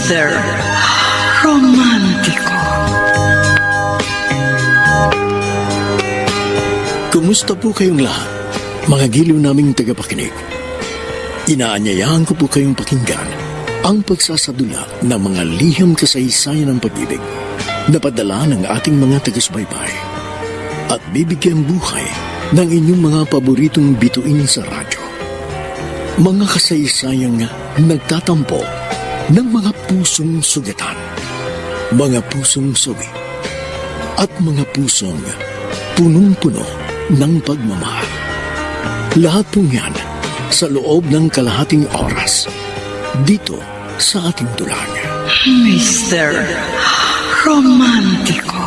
Mr. Romántico. Kumusta po kayong lahat, mga giliw naming tagapakinig? Inaanyayahan ko po kayong pakinggan ang pagsasadula ng mga liham kasaysayan ng pag-ibig na padala ng ating mga taga-subaybay at bibigyan buhay ng inyong mga paboritong bituin sa radyo. Mga kasaysayang nagtatampo ng mga pusong sugatan, mga pusong suwi, at mga pusong punong-puno ng pagmamahal. Lahat po yan sa loob ng kalahating oras dito sa ating tulang. Mr. Romántico.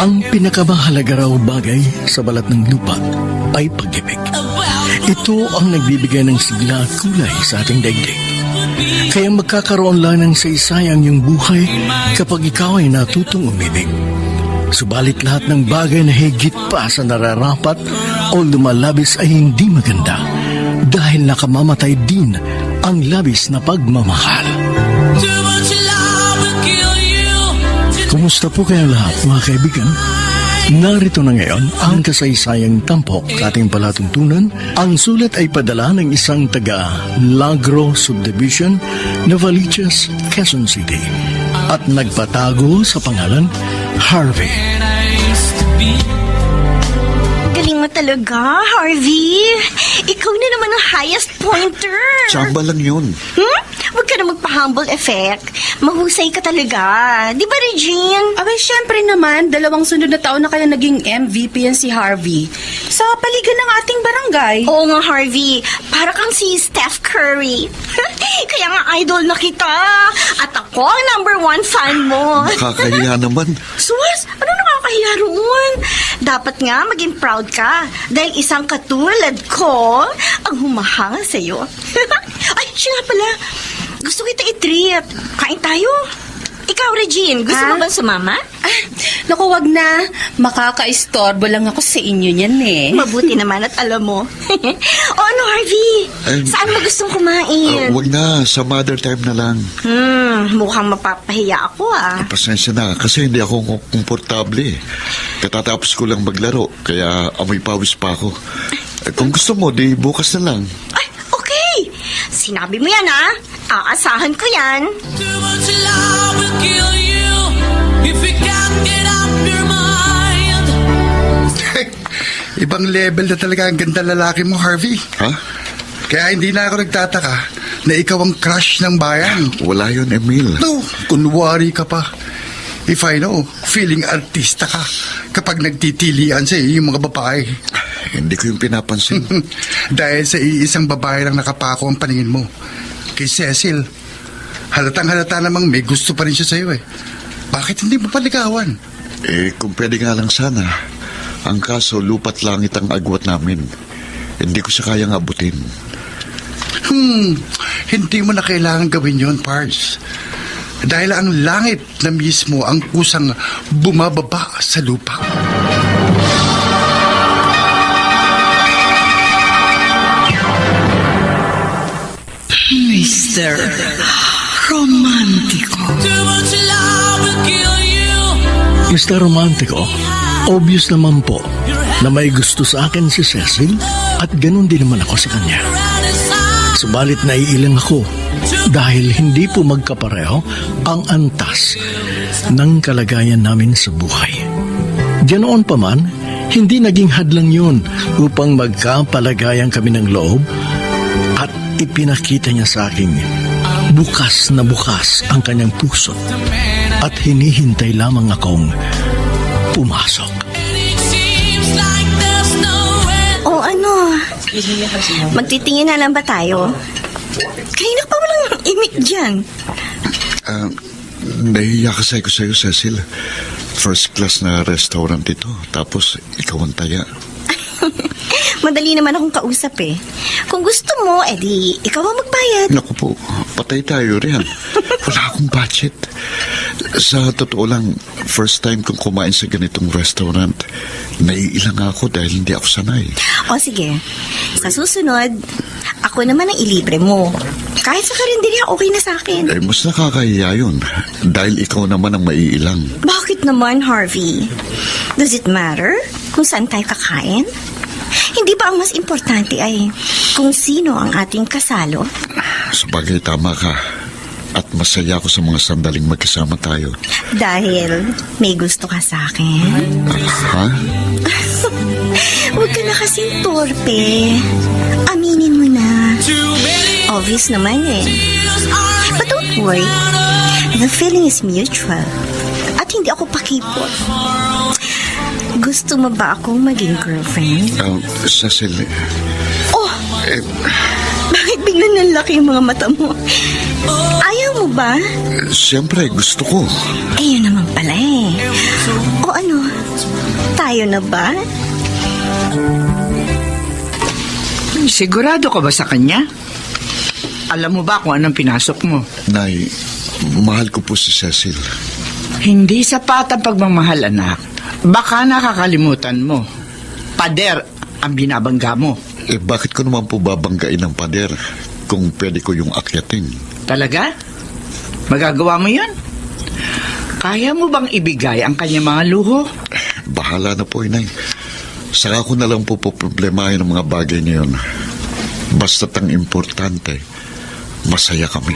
Ang pinakamahalaga raw bagay sa balat ng lupa ay pag-ibig. Ito ang nagbibigay ng sigla at kulay sa ating daigdig. Kaya magkakaroon lang ng saysayang yung buhay kapag ikaw ay natutong umibig. Subalit lahat ng bagay na higit pa sa nararapat o lumalabis ay hindi maganda dahil nakamamatay din ang labis na pagmamahal. Kumusta po kayo lahat, mga kaibigan? Narito na ngayon ang kasaysayang tampok ating palatuntunan. Ang sulat ay padala ng isang taga Lagro Subdivision, Novaliches, Quezon City at nagpatago sa pangalan Harvey. Galing mo talaga, Harvey. Ikaw na naman ang highest pointer. Tsamba lang yun. Huwag ka na magpa-humble effect. Mahusay ka talaga. Di ba, Regine? Abay, syempre naman, 2 sunod na taon na kaya naging MVP yan si Harvey. Sa paligan ng ating barangay. Oo nga, Harvey. Para kang si Steph Curry. Kaya nga idol na kita. At ako ang #1 fan mo. Nakakahiya naman. Sus, ano nakakahiya roon? Dapat nga maging proud ka dahil isang katulad ko ang humahanga sa'yo. Ay, siya nga pala. Gusto kita i-treat. Kain tayo. Ikaw, Regine, gusto mo ba sumama? Naku, wag na. Makaka-istorbo lang ako sa inyo yan eh. Mabuti naman at alam mo. O ano, Harvey? Saan mo gustong kumain? Wag na, sa mother time na lang. Mukhang mapapahiya ako Pasensya na, kasi hindi ako komportable. Katatapos ko lang maglaro, kaya amoy pawis pa ako. Kung gusto mo, di bukas na lang. Ay, okay. Sinabi mo yan Aasahan ko yan. Ibang level na talaga ang ganda lalaki mo, Harvey. Ha? Kaya hindi na ako nagtataka na ikaw ang crush ng bayan. Wala yun, Emil. No, kunwari ka pa. If I know, feeling artista ka kapag nagtitilian sa iyo yung mga babae. Hindi ko yung pinapansin. Dahil sa iisang babae lang nakapako ang paningin mo. Kay Cecil. Halatang-halata namang may gusto pa rin siya sa iyo eh. Bakit hindi mo paligawan? Kung pwede nga lang sana. Ang kaso, lupat langit ang agwat namin. Hindi ko siya kayang abutin. Hindi mo na kailangan gawin yon, Pards. Dahil ang langit na mismo ang kusang bumababa sa lupa. Mr. Romántico. Mr. Romántico, obvious naman po na may gusto sa akin si Cecil at ganun din naman ako sa kanya. Subalit naiilang ako dahil hindi po magkapareho ang antas ng kalagayan namin sa buhay. Ganoon pa man, hindi naging hadlang yun upang magkapalagayan kami ng loob at ipinakita niya sa akin bukas na bukas ang kanyang puso at hinihintay lamang akong pumasok. O ano? Magtitingin na lang ba tayo? Kanina pa walang imik dyan. Nahihiya kasi ko sa'yo, Cecil. First class na restaurant ito. Tapos, ikaw ang taya. Madali naman akong kausap eh. Kung gusto mo, edi ikaw ang magbayad. Naku po, patay tayo riyan. Wala akong budget. Sa totoo lang, first time kong kumain sa ganitong restaurant, naiilang ako dahil hindi ako sanay. O sige, sa susunod, ako naman ang ilibre mo. Kahit sa karinderya, okay na sa akin. Mas nakakahiya yun dahil ikaw naman ang maiilang. Bakit naman, Harvey? Does it matter kung saan tayo kakain? Hindi ba ang mas importante ay kung sino ang ating kasalo? Sabagay, tama ka. At masaya ako sa mga sandaling magkasama tayo. Dahil may gusto ka sa akin. Ha? Huwag ka na kasing torpe. Aminin mo na. Obvious naman eh. But don't worry. The feeling is mutual. At hindi ako pakipot. Gusto mo ba akong maging girlfriend? Cecil, Oh! Bakit biglang nanlaki yung mga mata mo? Ayaw mo ba? siyempre gusto ko. Yun naman pala eh. O ano? Tayo na ba? Sigurado ka ba sa kanya? Alam mo ba kung anong pinasok mo? Nay, mahal ko po si Cecil. Hindi sapat ang pagmamahal, anak. Baka nakakalimutan mo. Pader ang binabangga mo. Bakit ko naman po babanggain ng pader kung pwede ko yung akyatin? Talaga? Magagawa mo yun? Kaya mo bang ibigay ang kanyang mga luho? Bahala na po, Inay. Saka ko na lang po problemahin ang mga bagay na yun. Basta't ang importante, masaya kami.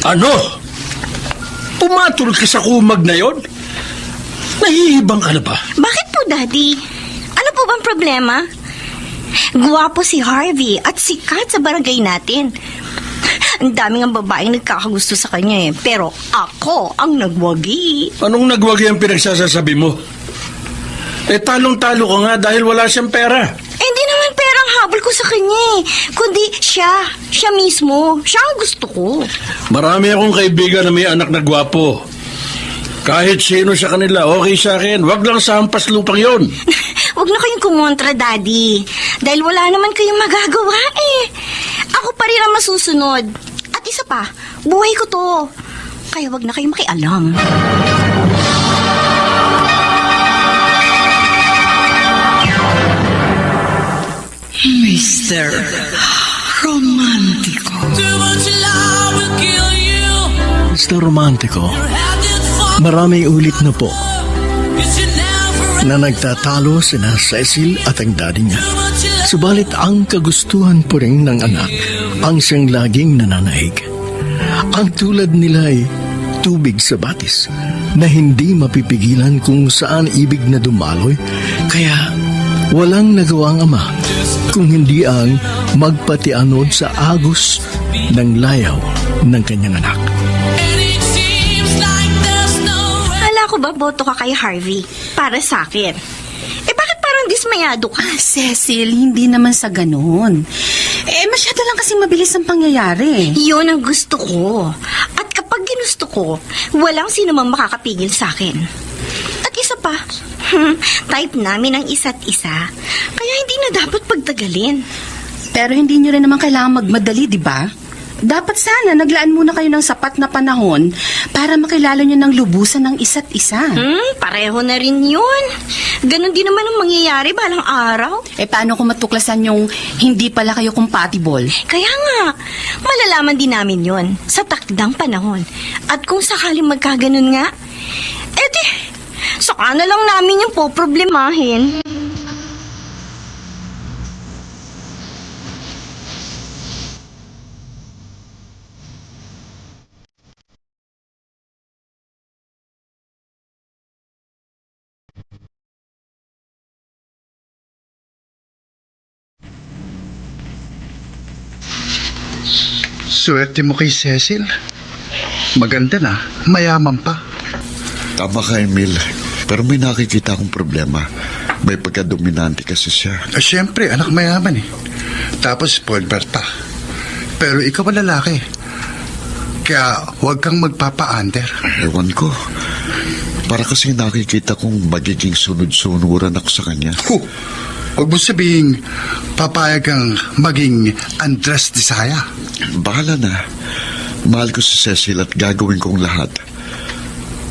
Ano? Pumatol ka sa kumag na yon? Nahihibang ka na ba? Bakit po, Daddy? Ano po bang problema? Guwapo si Harvey at sikat sa barangay natin. Ang daming ang babaeng nagkakagusto sa kanya eh. Pero ako ang nagwagi. Anong nagwagi ang pinagsasasabi mo? Talong-talo ka nga dahil wala siyang pera. Hindi naman perang habol ko sa kanya eh. Kundi siya mismo. Siya ang gusto ko. Marami akong kaibigan na may anak na gwapo. Kahit sino sa kanila, okay sa akin. Wag lang sa hampas lupang yon. Huwag na kayong kumontra, Daddy. Dahil wala naman kayong magagawa eh. Ako pa rin ang masusunod. At isa pa, buhay ko to. Kaya wag na kayong makialam. Mr. Romantico. Mr. Romantico, maraming ulit na po na nagtatalo sina Cecil at ang daddy niya. Subalit ang kagustuhan po rin ng anak ang siyang laging nananaig. Ang tulad nila ay tubig sa batis na hindi mapipigilan kung saan ibig na dumaloy, kaya walang nagawang ama kung hindi ang magpatianod sa agos ng layaw ng kanyang anak. Hala ko ba boto ka kay Harvey para sa akin? Bakit parang dismayado ka? Cecil, hindi naman sa ganun. Masyado lang kasi mabilis ang pangyayari. Yun ang gusto ko. At kapag ginusto ko, walang sino mang makakapigil sa akin. At isa pa, type namin ang isa't isa. Kaya hindi na dapat pagtagalin. Pero hindi nyo rin naman kailangan magmadali, di ba? Dapat sana naglaan muna kayo ng sapat na panahon para makilala nyo ng lubusan ng isa't isa. Pareho na rin yun. Ganon din naman ang mangyayari balang araw. Paano kung matuklasan yung hindi pala kayo compatible? Kaya nga, malalaman din namin yun sa takdang panahon. At kung sakaling magkaganon nga, saka na lang namin yung poproblemahin. Swerte mo kay Cecil. Maganda na, mayaman pa. Tama ka, Emil. Pero may nakikita akong problema. May pagka-dominante kasi siya. Siyempre, anak mayaman eh. Tapos spoiled brat pa. Pero ikaw ang lalaki. Kaya huwag kang magpapa-under. Ewan ko. Para kasi nakikita kong magiging sunod-sunuran ako sa kanya. Huwag mo sabihing papayag kang maging Andres Disaya. Bahala na. Mahal ko si Cecil at gagawin kong lahat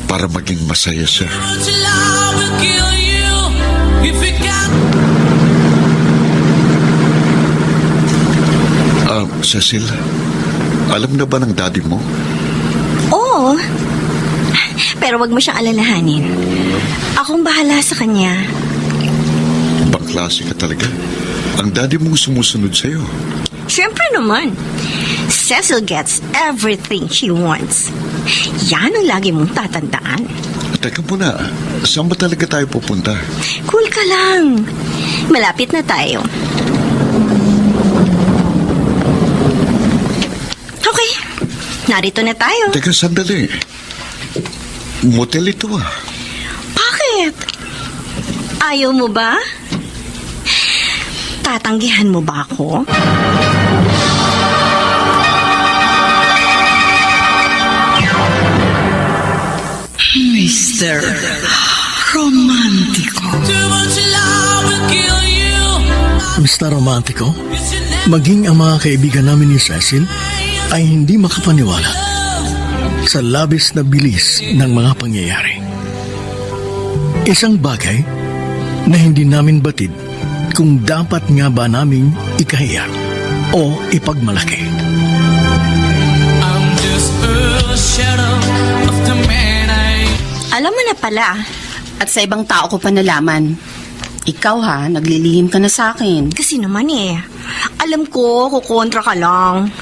para maging masaya siya. Cecil, alam na ba ng daddy mo? Oo. Pero wag mo siyang alalahanin. Akong bahala sa kanya. Ibang klase ka talaga. Ang daddy mong sumusunod sa'yo. Siyempre naman. Cecil gets everything she wants. Yan ang lagi mong tatandaan. Teka muna, saan ba talaga tayo pupunta? Cool ka lang. Malapit na tayo. Okay. Narito na tayo. Teka, sandali. Motel ito ah. Bakit? Ayaw mo ba? Tatanggihan mo ba ako? Mr. Romantiko. Mr. Romantico, maging ang mga kaibigan namin ni Cecil ay hindi makapaniwala sa labis na bilis ng mga pangyayari. Isang bagay na hindi namin batid kung dapat nga ba naming ikahiya o ipagmalaki. Alam mo na pala. At sa ibang tao ko pa nalaman. Ikaw ha, naglilihim ka na sa akin. Kasi naman alam ko, kukontra ka lang.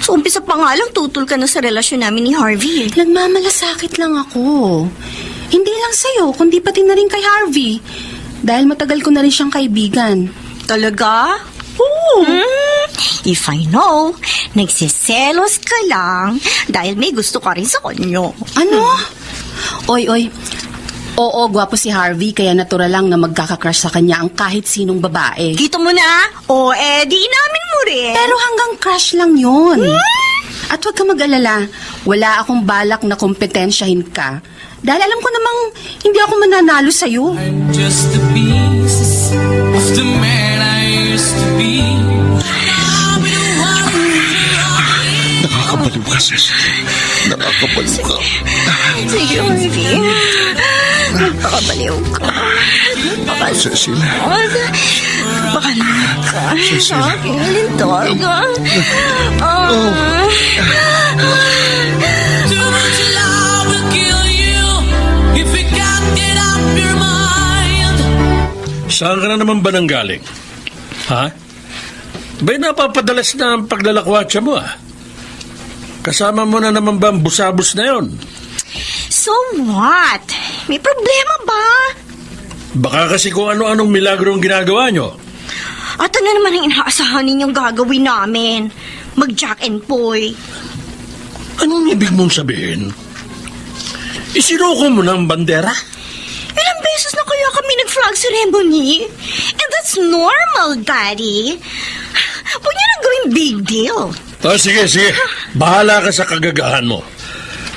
So, umpisa pa nga lang, tutol ka na sa relasyon namin ni Harvey. Nagmamalasakit lang ako. Hindi lang sa'yo, kundi pati na rin kay Harvey. Dahil matagal ko na rin siyang kaibigan. Talaga? Oo. If I know, nagsiselos ka lang dahil may gusto ka rin sa kanyo. Ano? Oy. Oo, gwapo si Harvey, kaya natural lang na magkakakrush sa kanya ang kahit sinong babae. Kita mo na? O, di namin mo rin. Pero hanggang crush lang yun. At huwag ka mag-alala, wala akong balak na kompetensyahin ka. Dahil alam ko namang hindi ako mananalo sa'yo. Just the pieces of the man I used to be. Nakakabaliw ka, Cecil. Nakakabaliw ka. Sige, Harvey. Magpakabaliw ka. Cecil. Pakalaman ka. Cecil. Sa aking lintog. Too much love will kill you if you can't get up your mind. Saan ka na naman ba nanggaling? Ha? Ba'y napapadalas na ang paglalakwatsa mo Kasama mo na naman ba ang busabos na yon? So what? May problema ba? Baka kasi kung ano-anong milagro ang ginagawa nyo. At ano naman ang inaasahan ninyong gagawin namin? Mag-Jack and Poy. Anong ibig mong sabihin? Isinuko mo na ang bandera? Ilang beses na kaya kami nag-flag ceremony? And that's normal, Daddy. Huwag niyo nang gawing big deal. Sige. Bahala ka sa kagagahan mo.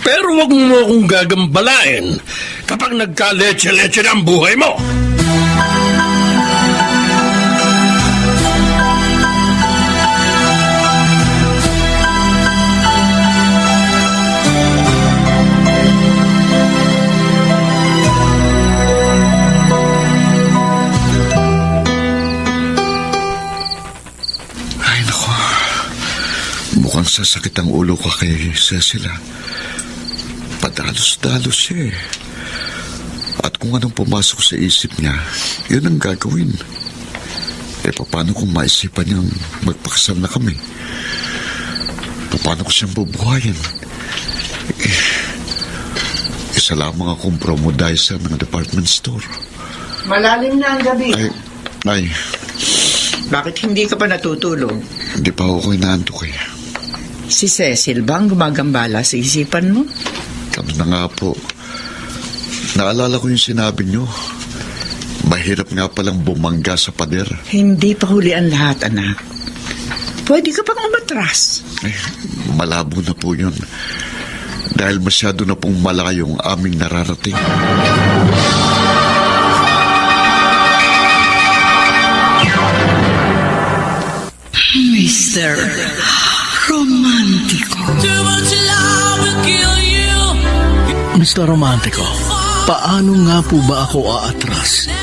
Pero wag mo akong gagambalain kapag nagka-leche-leche na ang buhay mo. Mukhang sasakit ang ulo ko kay Cecil. Padalos-dalos siya At kung anong pumasok sa isip niya, yun ang gagawin. Paano kung maisipan niyang magpakasal na kami? Paano ko siyang bubuhayin? Isa lamang akong promodizer ng department store. Malalim na ang gabi. Ay. Bakit hindi ka pa natutulog? Hindi pa ako inaantok Si Cecil ba ang gumagambala sa isipan mo? Kami na nga po. Naalala ko yung sinabi niyo. Mahirap nga palang bumangga sa pader. Hindi pa huli ang lahat, anak. Pwede ka pang umatras. Malabo na po yun. Dahil masyado na pong malayong aming nararating. Mr. Romantico. Too much love will kill you. Mr. Romantico, paano nga po ba ako aatras?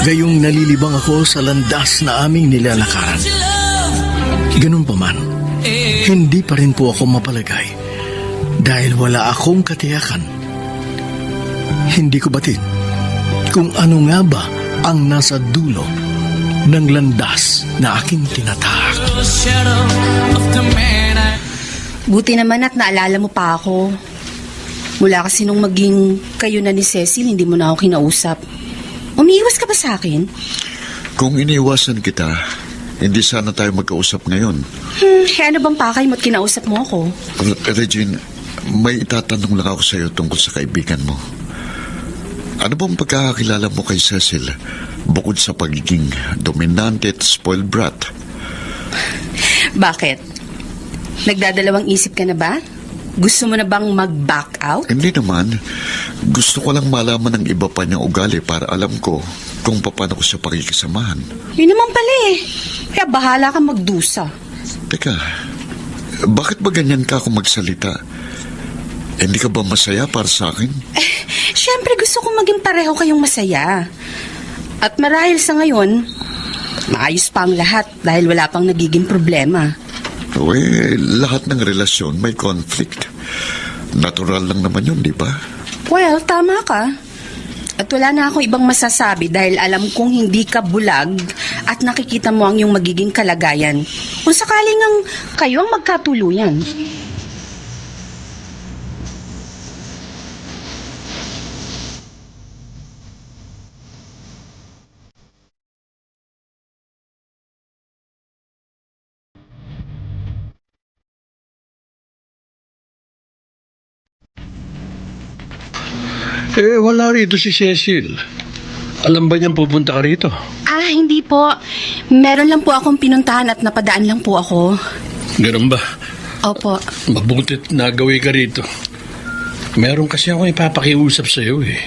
Gayong nalilibang ako sa landas na aming nilalakaran. Ganun pa man, hindi pa rin po ako mapalagay dahil wala akong katiyakan. Hindi ko batid kung ano nga ba ang nasa dulo ng landas na aking tinatahak. The shadow of the man I... Buti naman at naalala mo pa ako. Mula kasi nung maging kayo na ni Cecil, hindi mo na ako kinausap. Umiiwas ka ba sa akin? Kung iniiwasan kita, hindi sana tayo magkausap ngayon. Ano bang pakay mo't kinausap mo ako? Regine, may itatanong lang ako sa iyo tungkol sa kaibigan mo. Ano bang pagkakakilala mo kay Cecil bukod sa pagiging dominante at spoiled brat? Bakit? Nagdadalawang isip ka na ba? Gusto mo na bang mag-back out? Hindi naman. Gusto ko lang malaman ng iba pa niyang ugali para alam ko kung paano ko siya pakikisamahan. Yun naman pala eh. Kaya bahala ka magdusa. Teka, bakit ba ganyan ka kung magsalita? Hindi ka ba masaya para sa akin? Siyempre gusto ko maging pareho kayong masaya. At marahil sa ngayon, maayos pa ang lahat dahil wala pang nagiging problema. Lahat ng relasyon may conflict. Natural lang naman yun, di ba? Well, tama ka. At wala na akong ibang masasabi dahil alam kong hindi ka bulag at nakikita mo ang iyong magiging kalagayan. Kung sakaling ang kayo ang magkatuluyan. Wala rito si Cecil. Alam ba niyang pupunta ka rito? Hindi po. Meron lang po akong pinuntahan at napadaan lang po ako. Ganun ba? Opo. Mabutit nagawi ka rito. Meron kasi ako ipapakiusap sa iyo eh.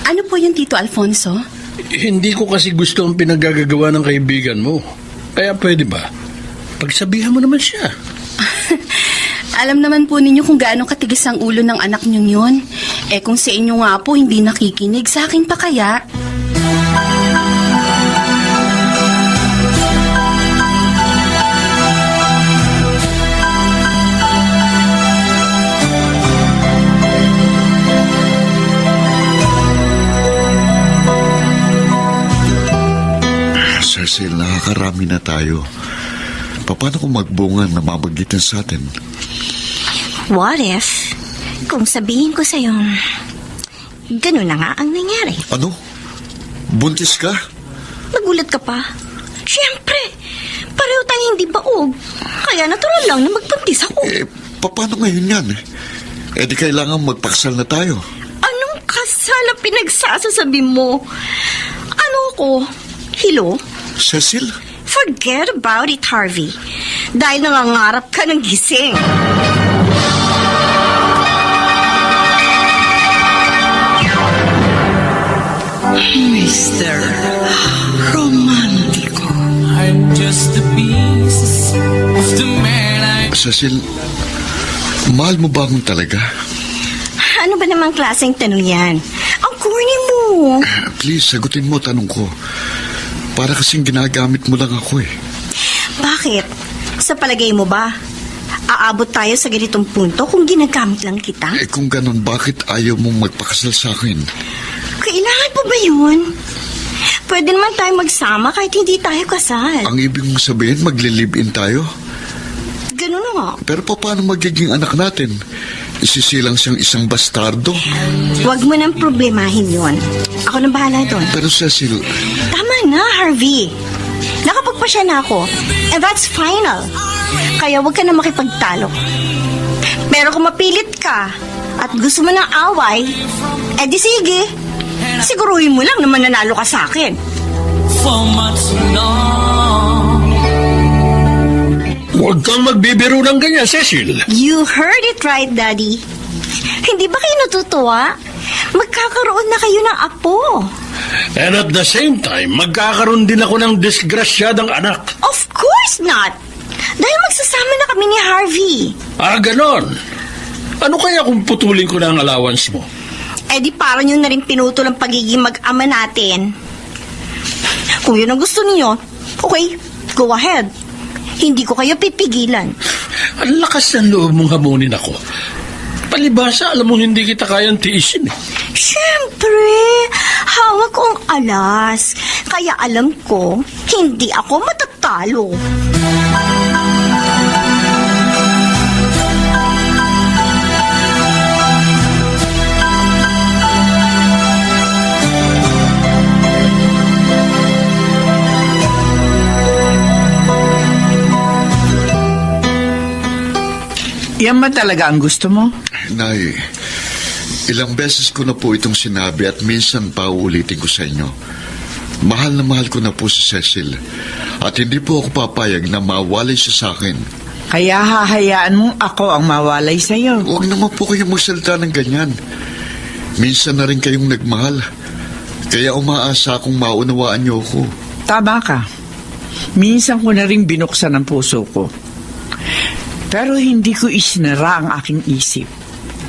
Ano po yung Tito Alfonso? Hindi ko kasi gusto ang pinagagagawa ng kaibigan mo. Kaya pwede ba? Pagsabihan mo naman siya. Alam naman po ninyo kung gaano katigas ang ulo ng anak niyo yun. Kung sa inyo nga po hindi nakikinig, sa akin pa kaya? Cecil, nakakarami na tayo. Paano kung magbunga na mamagitan sa atin? What if, kung sabihin ko sa'yo, ganun na nga ang nangyari? Ano? Buntis ka? Nagulat ka pa? Siyempre, pareho tayong hindi baog. Kaya natural lang na magbuntis ako. Paano ngayon yan? Di kailangan magpakasal na tayo. Anong kasal ang pinagsasasabi mo? Ano ako? Hilo? Cecil? Forget about it, Harvey. Dahil nangangarap ka ng gising. Mr. Romantico. I'm just the pieces of the man I... Cecil, mahal mo ba akong talaga? Ano ba namang klaseng tanong yan? Ang corny mo. Please, sagutin mo tanong ko. Para kasing ginagamit mo lang ako eh. Bakit? Sa palagay mo ba, aabot tayo sa ganitong punto kung ginagamit lang kita? Kung ganon, bakit ayaw mong magpakasal sa akin? Kailangan pa ba yun? Pwede naman tayo magsama kahit hindi tayo kasal. Ang ibig mong sabihin, maglilive-in tayo? Ganun nga. Pero paano magiging anak natin? Isisilang siyang isang bastardo? Huwag mo nang problemahin yun. Ako nang bahala doon. Pero Cecil... Tama na, Harvey. Nakapagpasya na ako. And that's final. Kaya huwag ka na makipagtalo. Pero kung mapilit ka at gusto mo ng away, edi sige. Siguruhin mo lang na mananalo ka sa akin. for much long. Huwag kang magbibiro ng ganyan, Cecil. You heard it right, Daddy. Hindi ba kayo natutuwa? Magkakaroon na kayo ng apo. And at the same time, magkakaroon din ako ng disgrasyadang anak. Of course not. Dahil magsasama na kami ni Harvey. Ah, ganon. Ano kaya kung putulin ko na ang allowance mo? Eh di parang yun na rin pinutol ang pagiging mag-ama natin. Kung yun ang gusto niyo, okay, go ahead. Hindi ko kayo pipigilan. Ang lakas ng loob mong hamunin ako. Palibasa, alam mo hindi kita kayang tiisin. Siyempre, hawak ko ang alas. Kaya alam ko, hindi ako matatalo. Yan ba talaga ang gusto mo? Nay, ilang beses ko na po itong sinabi at minsan pa uulitin ko sa inyo. Mahal na mahal ko na po si Cecil at hindi po ako papayag na mawalay siya sa akin. Kaya hahayaan mong ako ang mawalay sa'yo. Huwag naman po kayong magsalita ng ganyan. Minsan na rin kayong nagmahal. Kaya umaasa akong maunawaan niyo ako. Tama ka. Minsan ko na rin binuksan ang puso ko. Pero hindi ko isinara ang aking isip.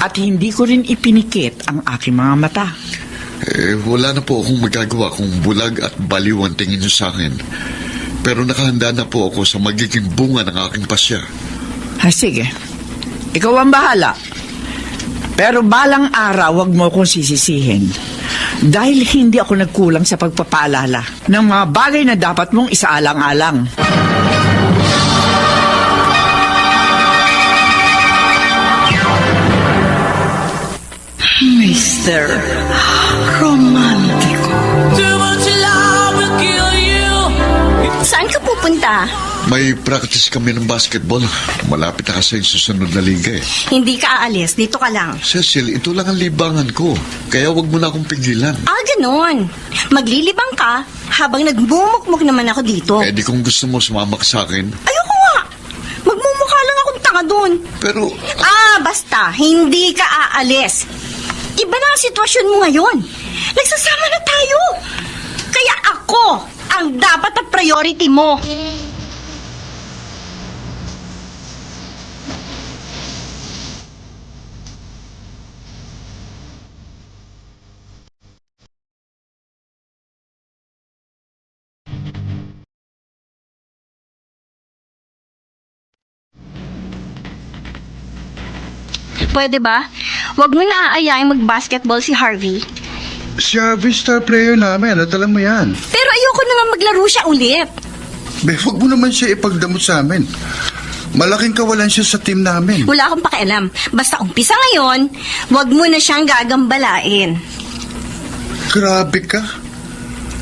At hindi ko rin ipinikit ang aking mga mata. Wala na po akong magagawa kung bulag at baliw ang tingin niyo sa akin. Pero nakahanda na po ako sa magiging bunga ng aking pasya. Sige. Ikaw ang bahala. Pero balang araw, wag mo akong sisisihin. Dahil hindi ako nagkulang sa pagpapaalala ng mga bagay na dapat mong isaalang-alang. Mr. Romantico. Too much love will kill you. Saan ka pupunta? May practice kami ng basketball. Malapit na kasi yung susunod na liga eh. Hindi ka aalis, dito ka lang. Cecil, ito lang ang libangan ko. Kaya wag mo na akong pigilan. Ah, ganun. Maglilibang ka habang nagbumukmuk naman ako dito. Eh di kung gusto mo sumama ka sa akin. Ayoko nga. Magmumukha lang akong tanga doon. Pero Basta, hindi ka aalis. Iba na ang sitwasyon mo ngayon. Nagsasama na tayo. Kaya ako ang dapat na priority mo. Pwede ba? Huwag mo na aayain mag-basketball si Harvey. Si Harvey star player namin, at alam mo yan. Pero ayoko na nga maglaro siya ulit. Be, huwag mo naman siya ipagdamot sa amin. Malaking kawalan siya sa team namin. Wala akong pakialam. Basta umpisa ngayon, huwag mo na siyang gagambalain. Grabe ka.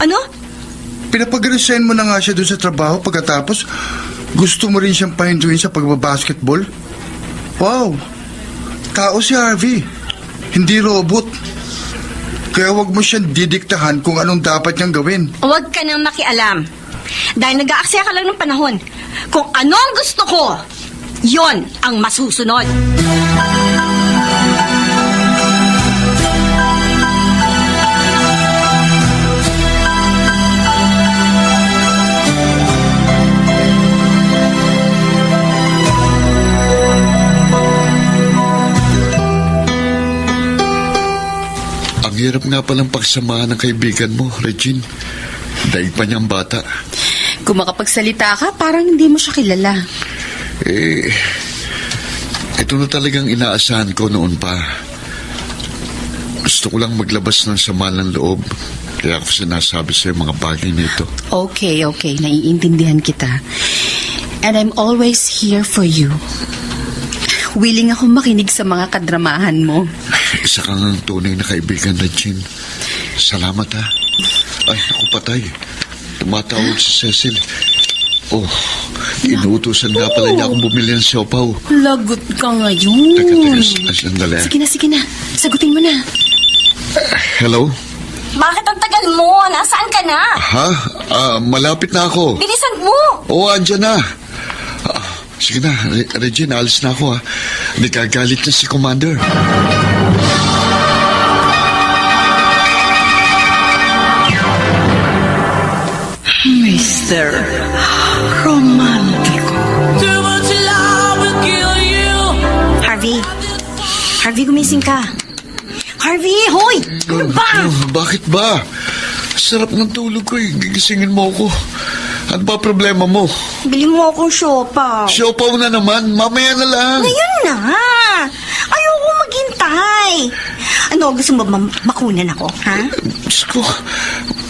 Ano? Pinapag-resign mo na nga siya doon sa trabaho pagkatapos gusto mo rin siyang pahinduin sa pagbabasketball? Wow! Tao si Harvey. Hindi robot. Kaya wag mo siyang didiktahan kung anong dapat niyang gawin. Huwag ka nang makialam. Dahil nag-aaksaya ka lang ng panahon. Kung ano ang gusto ko, yon ang masusunod. ang hirap nga palang pagsamahan ng kaibigan mo, Regine. Daig pa niyang bata. Kung makapagsalita ka, parang hindi mo siya kilala. Ito na talagang inaasahan ko noon pa. Gusto ko lang maglabas ng sama ng loob. Kaya ako sinasabi sa mga bagay nito. Okay. Naiintindihan kita. And I'm always here for you. Willing ako makinig sa mga kadramahan mo. Isa kang ang tunay na kaibigan, Regine. Salamat, ha. Ay, ako patay. Tumatawag si Cecil. Oh, inuutosan nga pala niya akong bumili ng siopaw. Lagot ka ngayon. Teka, sandali. Sige na. Sagutin mo na. Hello? Bakit ang tagal mo? Nasaan ka na? Ha? Malapit na ako. Bilisan mo! Oo, andyan na. Sige na, Regine, alis na ako ha. Nagagalit na si Commander. Mr. Romantico. Too much love will kill you. Harvey. Harvey, gumising ka. Harvey, hoy! Ano ba? Bakit ba? Sarap ng tulog ko eh. Gigisingin mo ako. Ano ba problema mo? Bili mo akong siopaw. Siopaw na naman. Mamaya na lang. Ngayon na. Ayoko maghintay. Ano, gusto mo ba makunan ako, ha? Diyos ko,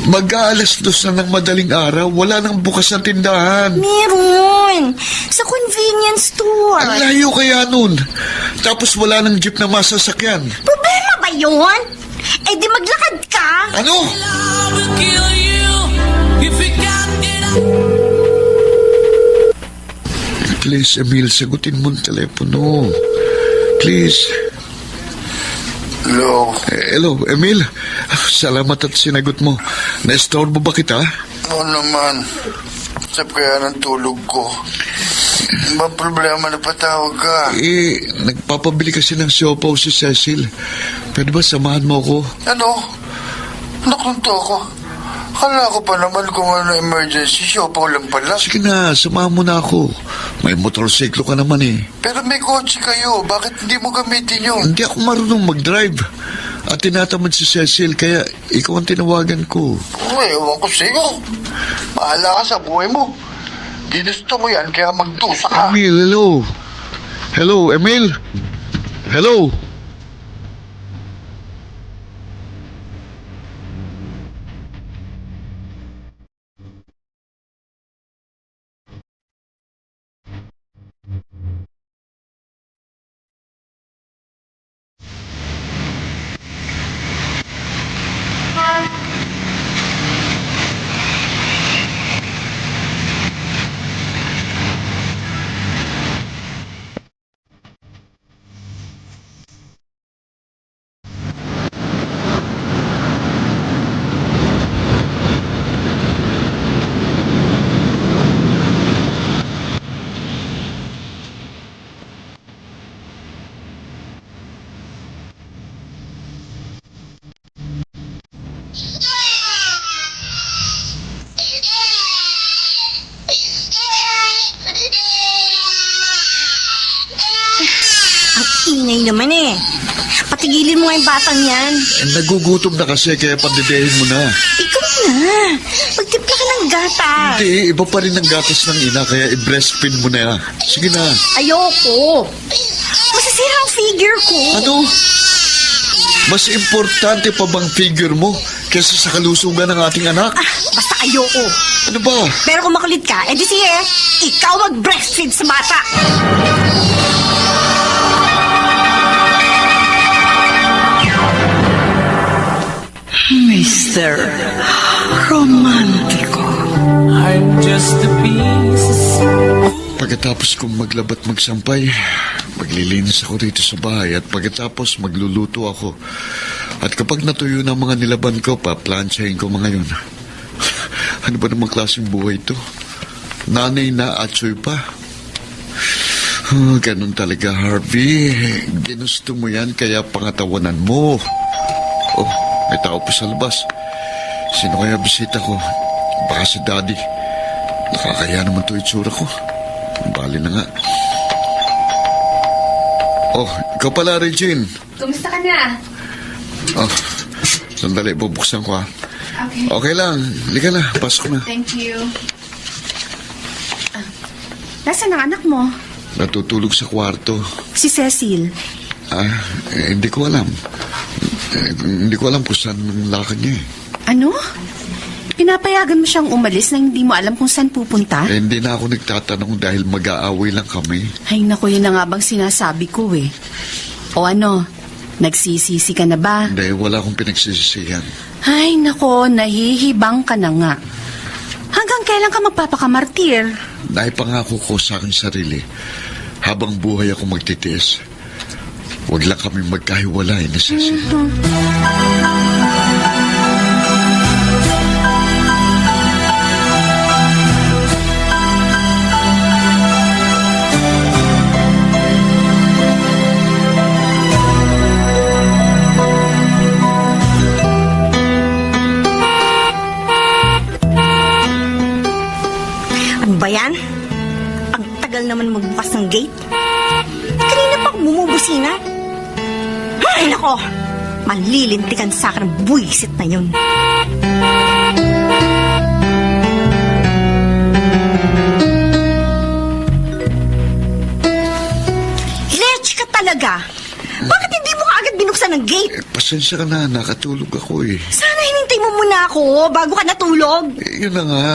mag-aalas 2 na ng madaling araw. Wala nang bukas na tindahan. Meron. Sa convenience store. Ang layo kaya nun. Tapos wala nang jeep na masasakyan. Problema ba yun? Eh di maglakad ka. Ano? Love will kill you if you can't get up. Please, Emil, sagutin mo ang telepono. Please. Hello. Hello, Emil. Salamat at sinagot mo. Na-estorbo ba kita? Oo naman. Sap kaya ng tulog ko. Ba problema na patawag ka? Nagpapabili kasi ng siopaw si Cecil. Pwede ba samahan mo ako? Ano? Nakunto ako. Kala ko pa naman kung ano emergency, siopaw lang pala. Sige na, samahan mo na ako. May motorsiklo ka naman eh. Pero may kotse kayo, bakit hindi mo gamitin yun? Hindi ako marunong mag-drive. At tinatamad si Cecil, kaya ikaw ang tinawagan ko. Uy, ewan ko sa'yo. Bahala ka sa buhay mo. Ginusto mo yan, kaya magdusa ka. Emil, hello. Hello, Emil. Hello. Ingay naman eh. Patigilin mo nga yung batang yan. Nagugutom na kasi, kaya pandidehin mo na. Ikaw na. Magtimpla ka ng gatas. Hindi, iba pa rin ang gatas ng ina, kaya i-breastfeed mo na. Sige na. Ayoko. Masasira ang figure ko. Ano? Mas importante pa bang figure mo kaysa sa kalusugan ng ating anak? Basta ayoko. Ano ba? Pero kung makulit ka, edi sige, ikaw mag-breastfeed sa bata. Mr. Romantico. I'm just a piece of Pagkatapos kong maglabat magsampay, maglilinis ako rito sa bahay at pagkatapos magluluto ako. At kapag natuyo na ang mga nilaban ko, paplansyahin ko mga yun. Ano ba namang klaseng buhay ito? Nanay na atsoy pa. Ganun talaga, Harvey. Ginusto mo yan, kaya pangatawanan mo. Oh, may tao pa sa labas. Sino kaya bisita ko? Baka si Daddy. Nakakaya naman to itsura ko. Bali na nga. Oh, ikaw pala, Regine. Kumusta ka na? Oh, sandali, bubuksan ko ha. Okay. Okay lang, halika na, pasok na. Thank you. Nasaan ang anak mo? Natutulog sa kwarto. Si Cecil. Hindi ko alam. Hindi ko alam kung saan ang lakad niya eh. Ano? Pinapayagan mo siyang umalis na hindi mo alam kung saan pupunta? Hindi na ako nagtatanong dahil mag-aaway lang kami. Ay naku, yun na nga bang sinasabi ko eh. O ano, nagsisisi ka na ba? Hindi, wala akong pinagsisisihan. Ay nako, nahihibang ka na nga. Hanggang kailan ka magpapakamartir? Naipangako ko sa aking sarili, habang buhay ako magtitiis, huwag lang kami magkahiwalay ni Cecil. ba yan? Ang tagal naman magbukas ng gate. Kanina pa ako bumubusina. Ay, nako! Malilintikan sa akin ang buwisit na yun. Lech ka talaga! Bakit hindi mo kaagad binuksan ng gate? Pasensya ka na, nakatulog ako eh. Sana hinintay mo muna ako bago ka natulog. Yun na nga,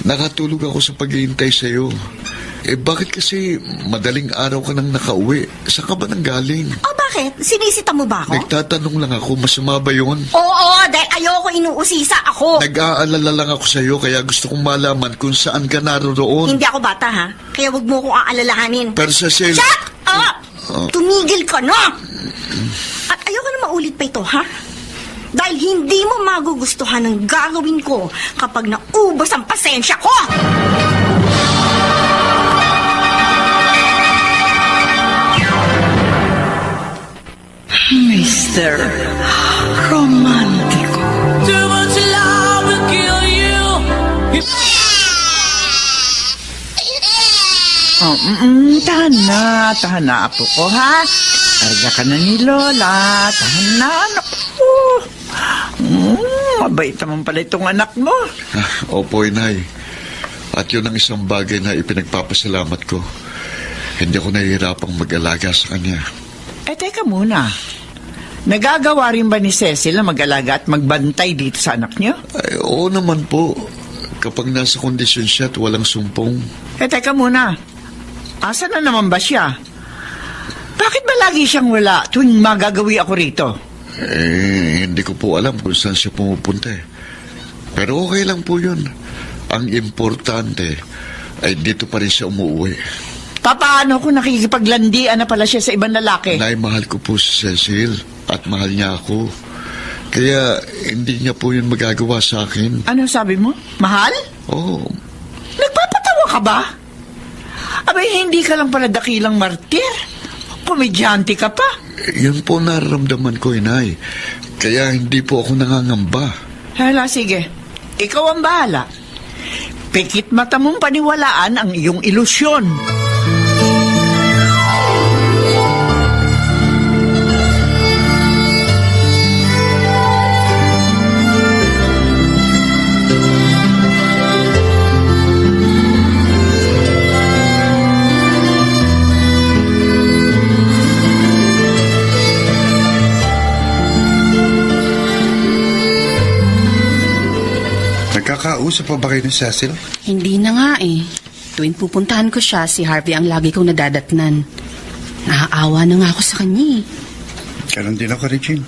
nakatulog ako sa paghihintay sa'yo. Bakit kasi madaling araw ka nang nakauwi? Saan ka ba nang galing? O bakit? Sinisita mo ba ako? Nagtatanong lang ako, masama ba yun? Oo, dahil ayoko inuusisa ako. Nag-aalala lang ako sa'yo, kaya gusto kong malaman kung saan ka naroon. Hindi ako bata, ha? Kaya wag mo akong aalalahanin. Pero Cecil... Shut up! Tumigil ka na! At ayoko na maulit pa ito, ha? Dahil hindi mo magugustuhan ang gagawin ko kapag naubos ang pasensya ko! Mr. Romantico. Too much love will kill you. Tahan na, apo ko, ha? Arga ka na ni Lola. Tahan na, anak ko. Mabait naman pala itong anak mo. Opo, inay. At yun ang isang bagay na ipinagpapasalamat ko. Hindi ako nahihirapang mag-alaga sa kanya. Teka muna. Nagagawa rin ba ni Cecil na mag-alaga at magbantay dito sa anak niyo? Oo naman po. Kapag nasa kondisyon siya at walang sumpong. Teka muna. Asa na naman ba siya? Bakit ba lagi siyang wala tuwing magagawi ako rito? Hindi ko po alam kung saan siya pumupunta eh. Pero okay lang po yun. Ang importante ay dito pa rin siya umuwi. Paano kung nakikipaglandian na pala siya sa ibang lalaki? Nay, mahal ko po si Cecil at mahal niya ako. Kaya hindi niya po yun magagawa sa akin. Ano sabi mo? Mahal? Oo. Nagpapatawa ka ba? Abay, hindi ka lang pala dakilang martir. Komedyante ka pa. Yun po nararamdaman ko, inay. Kaya hindi po ako nangangamba. Hala, sige. Ikaw ang bahala. Pikit mata mong paniwalaan ang iyong ilusyon. Nagkakausap pa ba kayo ni Cecil? Hindi na nga eh. Tuwing pupuntahan ko siya, si Harvey ang lagi kong nadadatnan. Naaawa na nga ako sa kanya eh. Ganon din ako, Regine.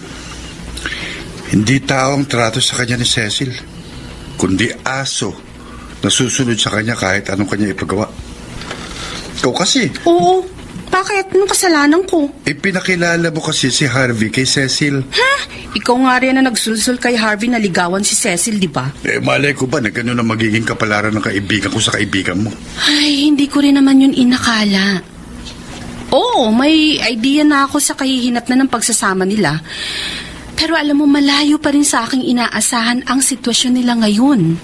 Hindi tao ang trato sa kanya ni Cecil, kundi aso na susunod sa kanya kahit anong kanya ipagawa. Ikaw kasi, Oo, bakit? Anong kasalanan ko? ipinakilala mo kasi si Harvey kay Cecil. Ha? Ikaw nga rin na nagsulsul kay Harvey na ligawan si Cecil, di ba? Malay ko ba na gano'n ang magiging kapalaran ng kaibigan ko sa kaibigan mo? Ay, hindi ko rin naman yun inakala. Oo, may idea na ako sa kahihinat na ng pagsasama nila. Pero alam mo, malayo pa rin sa aking inaasahan ang sitwasyon nila ngayon.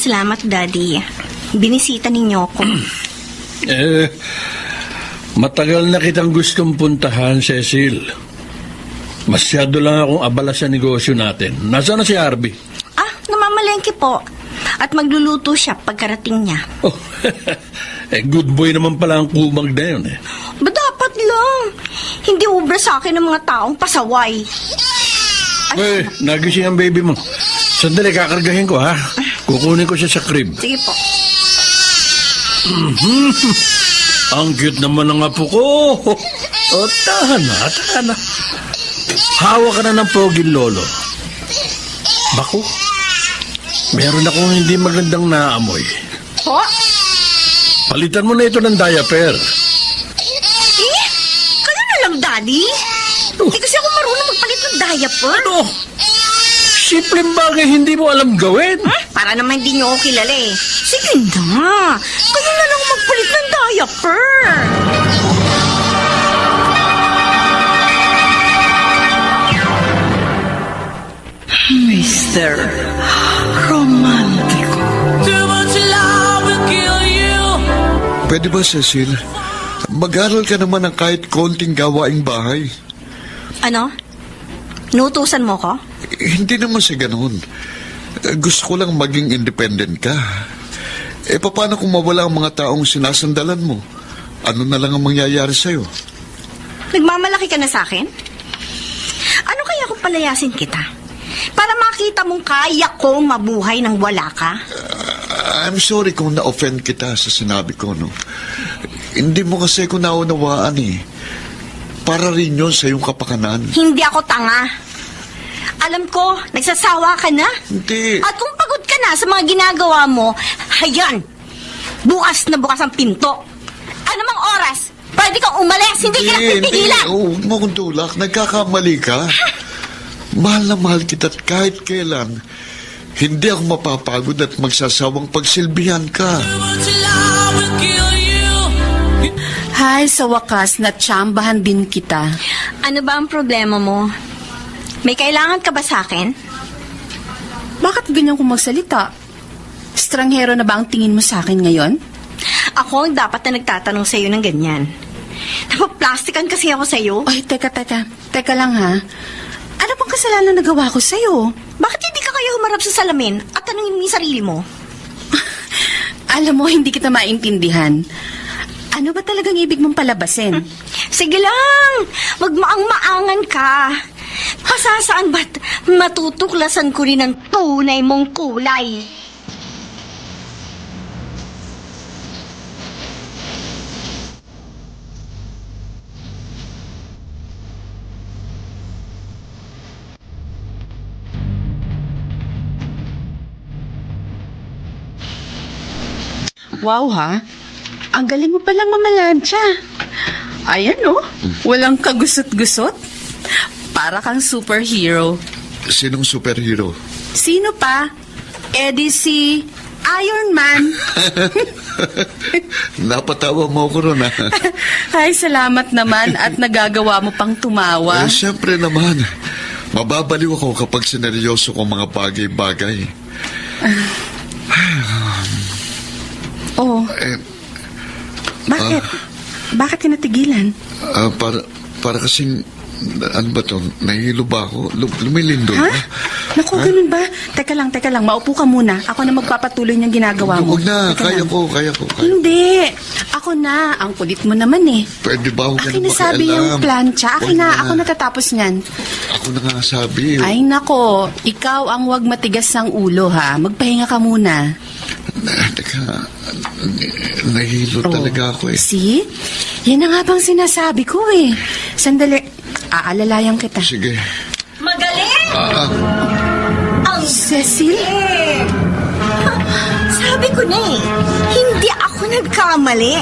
Salamat, Daddy. Binisita ninyo ako. Matagal na kitang gustong puntahan, Cecil. Masyado lang akong abala sa negosyo natin. Nasaan na si Harvey? Namamalengke po. At magluluto siya pagkarating niya. Oh, good boy naman pala ang kumag na yun eh. Ba dapat lang? Hindi ubra sa akin ng mga taong pasaway. Nagising ang baby mo. Sandali, kakargahin ko ha. Kukunin ko siya sa crib. Sige po. Ang cute naman ng apo ko. O, tahan na. Hawa ka na ng poging lolo. Baku, meron akong hindi magandang naamoy. Po? Palitan mo na ito ng diaper. Kayo na lang, Daddy. Hindi kasi ako marunong magpalit ng diaper. diaper. Ano? Simpleng bagay hindi mo alam gawin. Para naman hindi niyo ako kilala eh. Sige na. Kayo na lang magpalit ng diaper. Mr. Romantico. Too much love will kill you. Pwede ba, Cecil? Mag-aral ka naman ng kahit konting gawaing bahay. Ano? Nutusan mo ko? Hindi naman sa ganun. Gusto ko lang maging independent ka. Paano kung mawala ang mga taong sinasandalan mo? Ano na lang ang mangyayari sa'yo? Nagmamalaki ka na sa akin? Ano kaya kung palayasin kita? Para makita mong kaya kong mabuhay nang wala ka? I'm sorry kung na-offend kita sa sinabi ko, no? Hindi mo kasi ko naunawaan eh. Para rin yun sa iyong kapakanan. Hindi ako tanga. Alam ko, nagsasawa ka na. Hindi. At kung pagod ka na sa mga ginagawa mo, hayan, bukas na bukas ang pinto. Ano mang oras, pwede kang umalis, hindi ka napipigilan. Huwag mo kong tulak. Nagkakamali ka. Mahal na mahal kita at kahit kailan, hindi ako mapapagod at magsasawang pagsilbihan ka. Too much love will kill you. Hay, sa wakas, natsambahan din kita. Ano ba ang problema mo? May kailangan ka ba sa akin? Bakit ganyan kung magsalita? Estranghero na ba ang tingin mo sa akin ngayon? Ako ang dapat na nagtatanong sa'yo ng ganyan. Napaplastikan kasi ako sa'yo. Ay, teka lang ha. Ano bang kasalanan na nagawa ko sa'yo? Bakit hindi ka kaya humarap sa salamin at tanungin mo yung sarili mo? Alam mo, hindi kita maintindihan. Ano ba talagang ibig mong palabasin? Sige lang, magmaang-maangan ka. Pasasaan ba't matutuklasan ko rin ang tunay mong kulay? Wow ha, ang galing mo palang mamalansya. Ayan oh, walang kagusot-gusot. Para kang superhero. Sinong superhero? Sino pa? Eddie si Iron Man. Napatawa mo ko ron, ha? Ay, salamat naman at nagagawa mo pang tumawa. Siyempre naman. Mababaliw ako kapag sineryoso ko mga bagay-bagay. Oh, bakit? Bakit ka natigilan? Para kasing, ano ba to? Nahihilo ba ako? Lumilindol Ha? ba? Naku, ganun ba? Teka lang. Maupo ka muna. Ako na magpapatuloy ng ginagawa mo. Huwag na, Teka lang. kaya ko. Hindi. Ako na. Ang kulit mo naman eh. Pwede ba ako Akin na sabi yung plancha. Akin na. Ako natatapos niyan. Ako na nga sabi. Ay nako, ikaw ang wag matigas ng ulo ha. Magpahinga ka muna. Teka, nahihilo talaga ako eh. See? Yan na nga bang sinasabi ko eh. Sandali. Aalalayan kita. Sige. Magaling! Ang Cecil? Sabi ko na eh, hindi ako nagkamali.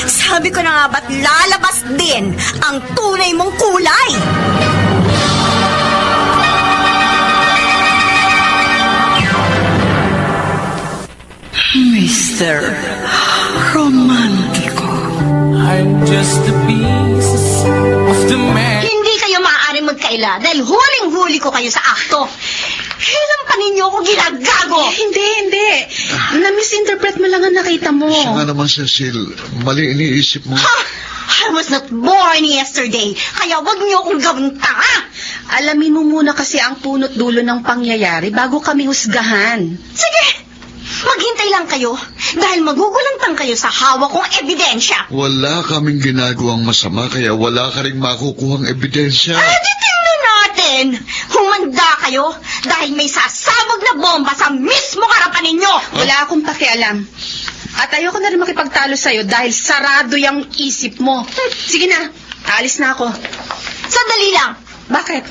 Sabi ko na nga ba't lalabas din ang tunay mong kulay? Mr. Romantico. I'm just a piece of the man. Hindi kayo maaaring magkaila dahil huling-huli ko kayo sa akto. Kailan pa ninyo ako ginagago? Hindi. Na-misinterpret mo lang ang nakita mo. Siya nga naman, Cecil. Mali iniisip mo. Ha? I was not born yesterday, kaya wag niyo akong gawing tanga. Alamin mo muna kasi ang punot dulo ng pangyayari bago kami husgahan. Sige, maghintay lang kayo dahil magugulantang kayo sa hawak kong ebidensya. Wala kaming ginagawang masama kaya wala ka rin makukuhang ebidensya. Tingnan natin. Humanda kayo dahil may sasabog na bomba sa mismo harapan ninyo. Wala akong pakialam. At ayoko na rin makipagtalo sa'yo dahil sarado yung isip mo. Sige na, aalis na ako. Sandali lang. Bakit?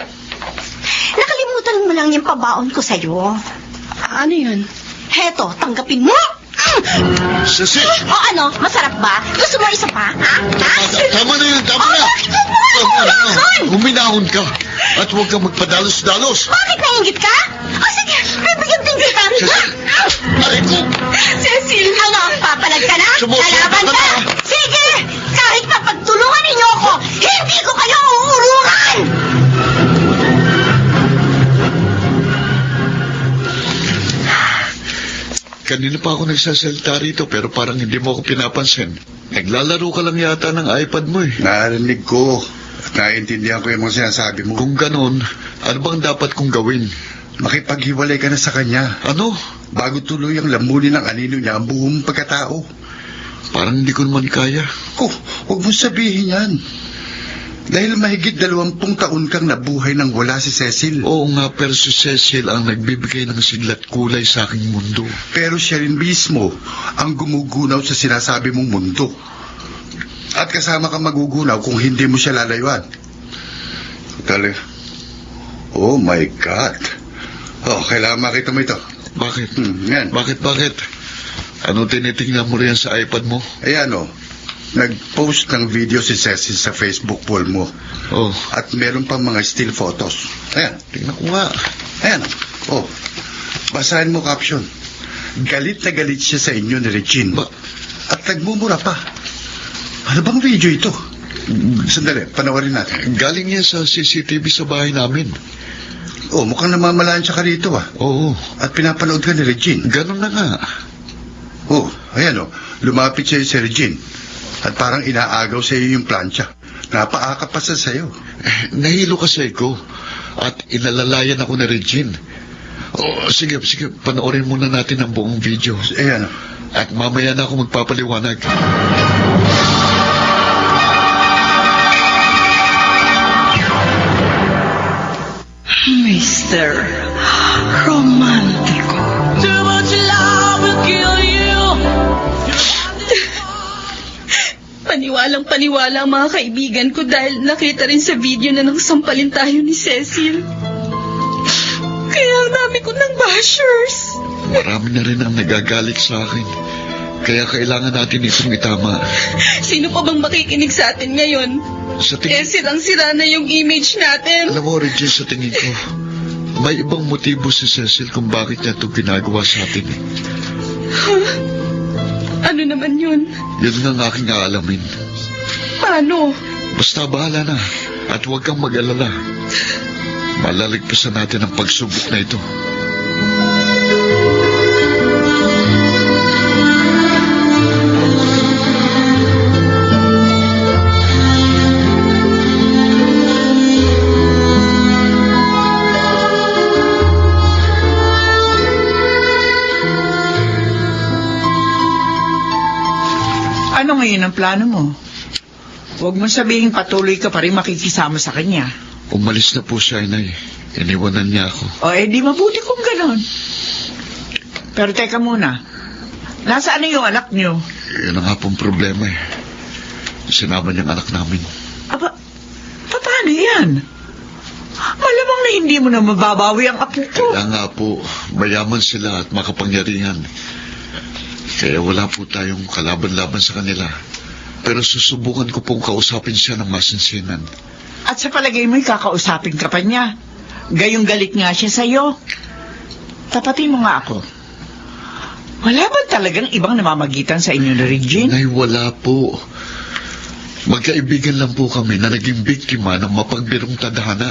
Nakalimutan mo lang yung pabaon ko sa'yo. Ano yun? Heto, tanggapin mo. Cecil! O ano, masarap ba? Gusto mo isa pa? Ha? Tama na yun, tama na! Bakit mo? Huminahon ka. At huwag kang magpadalos-dalos. Bakit nainggit ka? O sige, bibigyan din kita. Cecil! Aray ko! Cecil! Ano, papalag ka na? Sumusunod Lalaban ka ka? na. Sige! Kahit mapagtulungan ninyo ako, hindi ko kayo uurungan! Kanina pa ako nagsasalita rito pero parang hindi mo ako pinapansin. Naglalaro ka lang yata ng iPad mo eh. Narinig ko. At naiintindihan ko yung mga sinasabi mo. Kung ganon, ano bang dapat kong gawin? Makipaghiwalay ka na sa kanya. Ano? Bago tuloy ang lamunin ng anino niya ang buong pagkatao. Parang hindi ko naman kaya. Huwag mo sabihin yan. Dahil mahigit 20 taon kang nabuhay nang wala si Cecil. Oo nga, pero si Cecil ang nagbibigay ng siglat kulay sa aking mundo. Pero siya rin mismo ang gumugunaw sa sinasabi mong mundo. At kasama kang magugunaw kung hindi mo siya lalayuan. Tali. Oh my God. Oh, kailangan makita mo ito. Bakit? Yan. Bakit? Ano tinitingnan mo riyan sa iPad mo? Ayan o. Nag-post ng video si Cecil sa Facebook wall mo. Oh, At meron pang mga still photos. Ayan. tingnan ko nga. Ayan. Oh. Basahin mo caption. Galit na galit siya sa inyo ni Regine. Ba- At nagmumura pa. Ano bang video ito? Sandali, panawarin natin. Galing yan sa CCTV sa bahay namin. Oh, mukhang namamalaan siya ka rito ah. Oo, At pinapanood ka ni Regine. ganun na nga. Oh, ayan oh. Lumapit siya si Regine. At parang inaagaw sa iyo yung plancha. Napaakap pa sa sayo. Nahilo kasi ko. At inalalayan ako ni Regine. Oh, sige, panoorin muna natin ang buong video. Ayan oh. At mamaya na ako magpapaliwanag. Mr. Romantico. Too much love will kill you. Paniwalang-paniwala ang mga kaibigan ko dahil nakita rin sa video na nagsampalin tayo ni Cecil. Kaya ang dami ko ng bashers. Marami na rin ang nagagalit sa akin. Kaya kailangan natin itong itama. Sino pa bang makikinig sa atin ngayon? Sa tingin... Sirang-sira na yung image natin. Alam mo, Regine, sa tingin ko, may ibang motibo si Cecil kung bakit niya ito ginagawa sa atin. Ano naman yun? Yun nga ang aking aalamin. Paano? Basta bahala na. At huwag kang mag-alala. Malaligpasan natin ang pagsubok na ito. Ano ngayon ang plano mo? Huwag mo sabihin patuloy ka pa rin makikisama sa kanya. Umalis na po siya, Inay. Iniwanan niya ako. O di mabuti kung ganon. Pero teka muna. Nasaan na yung anak niyo? Yun ang nga pong problema eh. Sinama niyang anak namin. Aba, paano yan? Malamang na hindi mo na mababawi ang apo ko. Kaya nga po, mayaman sila at makapangyarihan. Kaya wala po tayong kalaban-laban sa kanila. Pero susubukan ko pong kausapin siya ng masinsinan. At sa palagay mo'y kakausapin ka pa niya. Gayong galit nga siya sa'yo. Tapatin mo nga ako. Wala ba talagang ibang namamagitan sa inyo ni Regine? Nay, wala po. Magkaibigan lang po kami na naging biktima ng mapagbirong tadhana.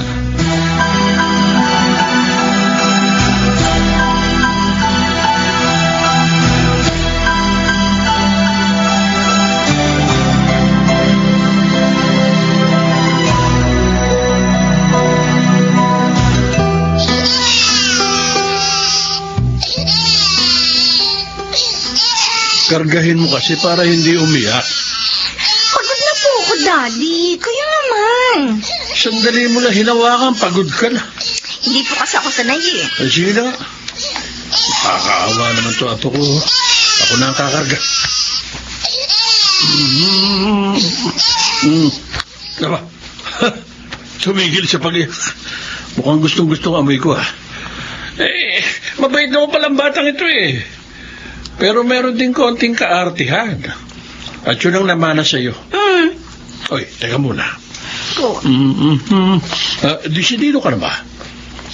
Kargahin mo kasi para hindi umiyak. Pagod na po ako, Daddy. Kaya naman. Sandali mo lang hinawakan, pagod ka na. Hindi po kasi ako sanay eh. Ay, sige na nga. Nakakaawa naman to apo ko. Ako na ang kakarga. Aba, tumigil sa pag-iyak. Mukhang gustong-gustong amoy ko, ha. Mabait naman palang batang ito, eh. Pero meron din konting kaartihan. At yun ang namana sa'yo. Oy, teka muna. po. Desidido ka na ba?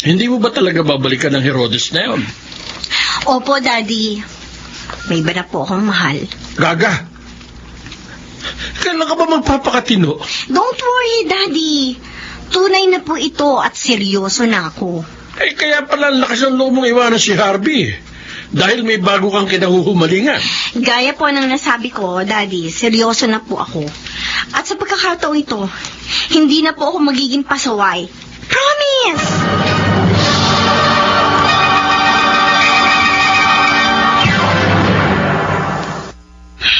Hindi mo ba talaga babalikan ng Herodes na yun? Opo, Daddy. May iba na po akong mahal. Gaga! Kailan ka ba magpapakatino? Don't worry, Daddy. Tunay na po ito at seryoso na ako. Eh, kaya pala ang lakas ng loob mong iwanan si Harvey. Dahil may bago kang kinahuhumalingan. Gaya po ng nasabi ko, Daddy, seryoso na po ako. At sa pagkakataong ito, hindi na po ako magiging pasaway. Promise!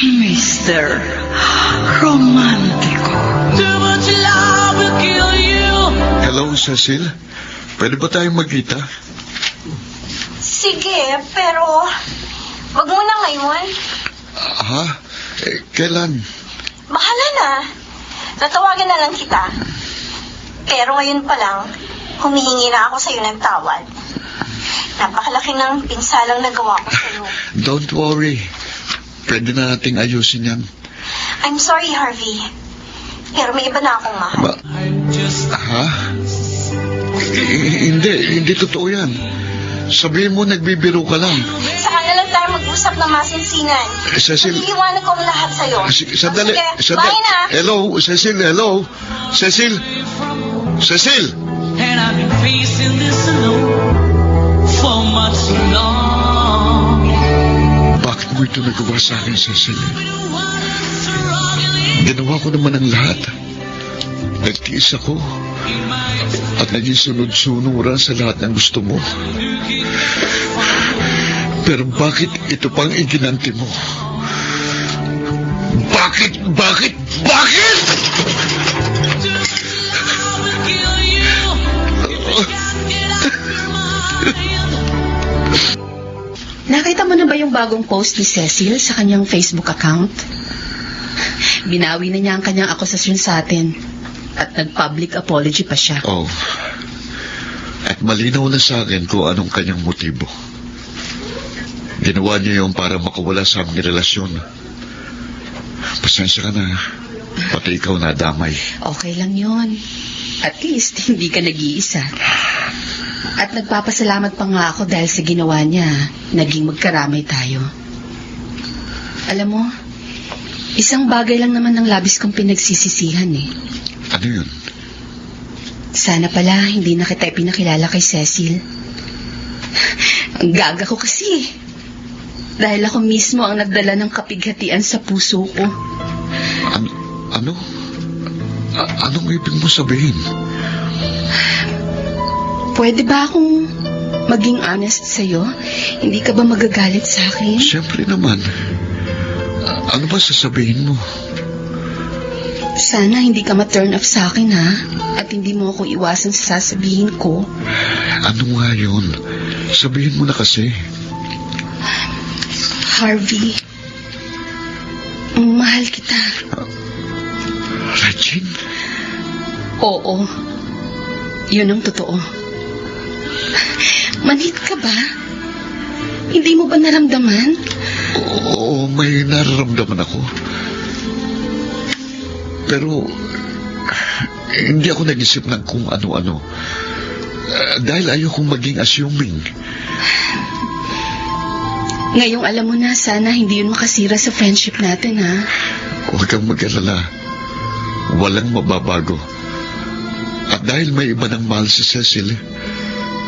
Mr. Romantico. Too much love will kill you. Hello, Cecil. Pwede ba tayong magkita? Sige, pero wag muna ngayon. Ha? Kailan? Bahala na. Tatawagan na lang kita. Pero ngayon pa lang, humihingi na ako sa'yo ng tawad. Napakalaki ng pinsalang nagawa ko sa'yo. Don't worry. Pwede na nating ayusin yan. I'm sorry, Harvey. Pero may iba na akong mahal. Ha? Hindi totoo yan. Sabihin mo, nagbibiro ka lang. Saka na lang tayo mag-usap ng masinsinan. Cecil. Maliliwanag ko ang lahat sa'yo. Sandali. Sige, bye na. Hello, Cecil, hello. Cecil. Cecil. And I've been facing this alone for much too long. Bakit mo ito nagawa sa akin, Cecil? Ginawa ko naman ang lahat. Nagtiis ako. At naging sunod-sunuran sa lahat ng gusto mo. Pero bakit ito pang iginanti mo? Bakit? Nakita mo na ba yung bagong post ni Cecil sa kanyang Facebook account? Binawi na niya ang kanyang akusasyon sa atin. At nag-public apology pa siya. Oh. At malinaw na sa akin kung anong kanyang motibo. Ginawa niya yun para makawala sa aming relasyon. Pasensya ka na. Pati ikaw nadamay. Okay lang yon. At least, hindi ka nag-iisa. At nagpapasalamat pa nga ako dahil sa ginawa niya, naging magkaramay tayo. Alam mo, isang bagay lang naman ang labis kong pinagsisisihan eh. Ano yun? Sana pala hindi na kita ipinakilala kay Cecil. Ang gaga ko kasi. Dahil ako mismo ang nagdala ng kapighatian sa puso ko. Ano? Anong ibig mo sabihin? Pwede ba akong maging honest sa'yo? Hindi ka ba magagalit sa akin? Siyempre naman. Ano ba sasabihin mo? Sana hindi ka ma-turn off sa akin, ha? At hindi mo ako iwasan sa sasabihin ko. Ano nga yun? Sabihin mo na kasi. Harvey, mahal kita. Regine? Oo. Yun ang totoo. Manhid ka ba? Hindi mo ba naramdaman? Oo, may nararamdaman ako. Pero, hindi ako nag-isip ng kung ano-ano. Dahil ayokong maging assuming. Ngayong alam mo na, sana hindi yun makasira sa friendship natin, ha? Huwag kang mag-alala. Walang mababago. At dahil may iba ng mahal si Cecil,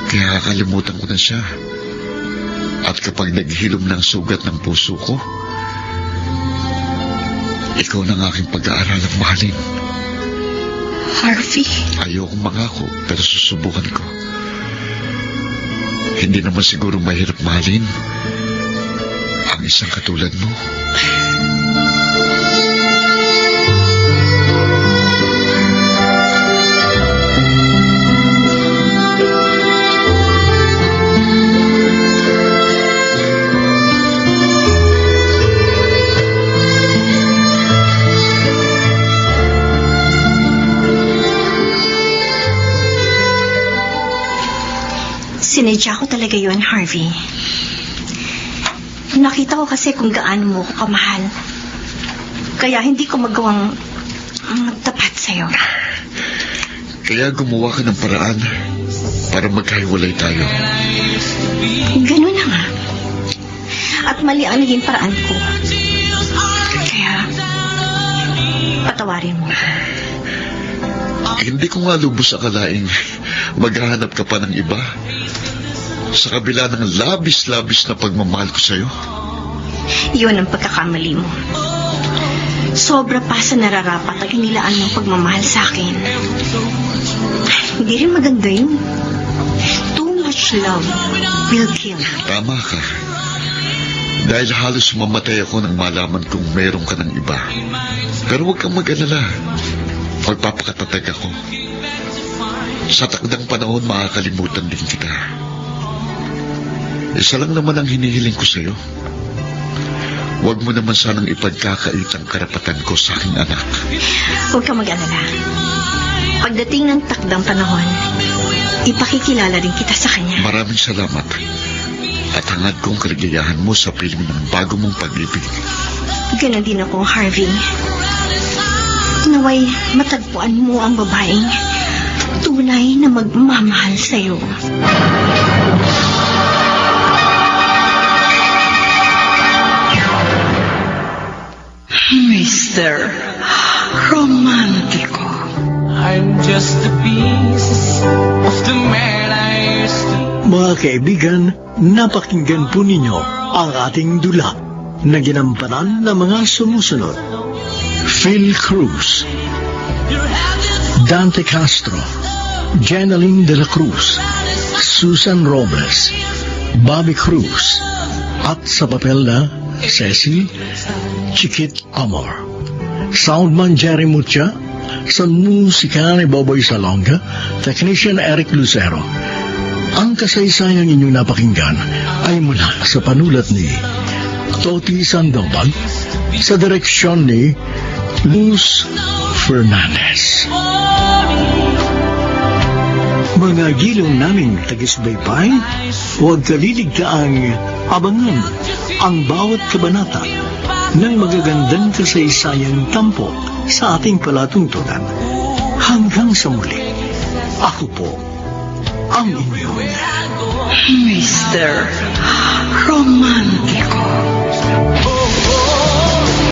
kaya kakalimutan ko na siya. At kapag naghilom ng sugat ng puso ko, ikaw na ang aking pag-aaralang mahalin. Harvey? Ayokong mangako, pero susubukan ko. Hindi naman siguro mahirap mahalin ang isang katulad mo. Sinadya ko talaga yun, Harvey. Nakita ko kasi kung gaano mo ko kamahal. Kaya hindi ko magawang tapat sa'yo. Kaya gumawa ka ng paraan para magkahiwalay tayo. Ganun na nga. At mali ang naging paraan ko. Kaya, patawarin mo. Hindi ko nga lubos akalaing maghahanap ka pa ng iba sa kabila ng labis-labis na pagmamahal ko sa'yo. Yun ang pagkakamali mo. Sobra pa sa nararapat ang inilaan mong pagmamahal sa akin. Hindi rin maganda yun. Too much love will kill. Tama ka. Dahil halos mamatay ako nang malaman kong meron ka ng iba. Pero huwag kang mag-alala. Magpapakatatag ako. Sa takdang panahon, makakalimutan din kita. Isa lang naman ang hinihiling ko sa'yo. Huwag mo naman sanang ipagkakait ang karapatan ko sa aking anak. Huwag kang mag-alala. Pagdating ng takdang panahon, ipakikilala rin kita sa kanya. Maraming salamat. At hangad kong kaligayahan mo sa piling ng bago mong pag-ibig. Ganon din ako, Harvey. Naway matagpuan mo ang babaeng tunay na magmamahal sa'yo. Mr. Romantico. I'm just a piece of the man I used to. Mga kaibigan, napakinggan po ninyo ang ating dula na ginampanan ng mga sumusunod. Phil Cruz, Dante Castro, Jeneline de la Cruz, Susan Robles, Bobby Cruz, at sa papel na Cecil Chiquit Amor. Soundman Jerry Mucha, sa musika ni Boboy Salonga, Technician Eric Lucero. Ang kasaysayang inyong napakinggan ay mula sa panulat ni Toti Sandoval, sa direksyon ni Luz Fernandez. Mga gilong naming tagisbaybay, huwag kaliligtaang abangan ang bawat kabanata ng magagandang kasaysayang tampok sa ating palatuntunan. Hanggang sa muli, ako po ang inyong Mr. Romantico.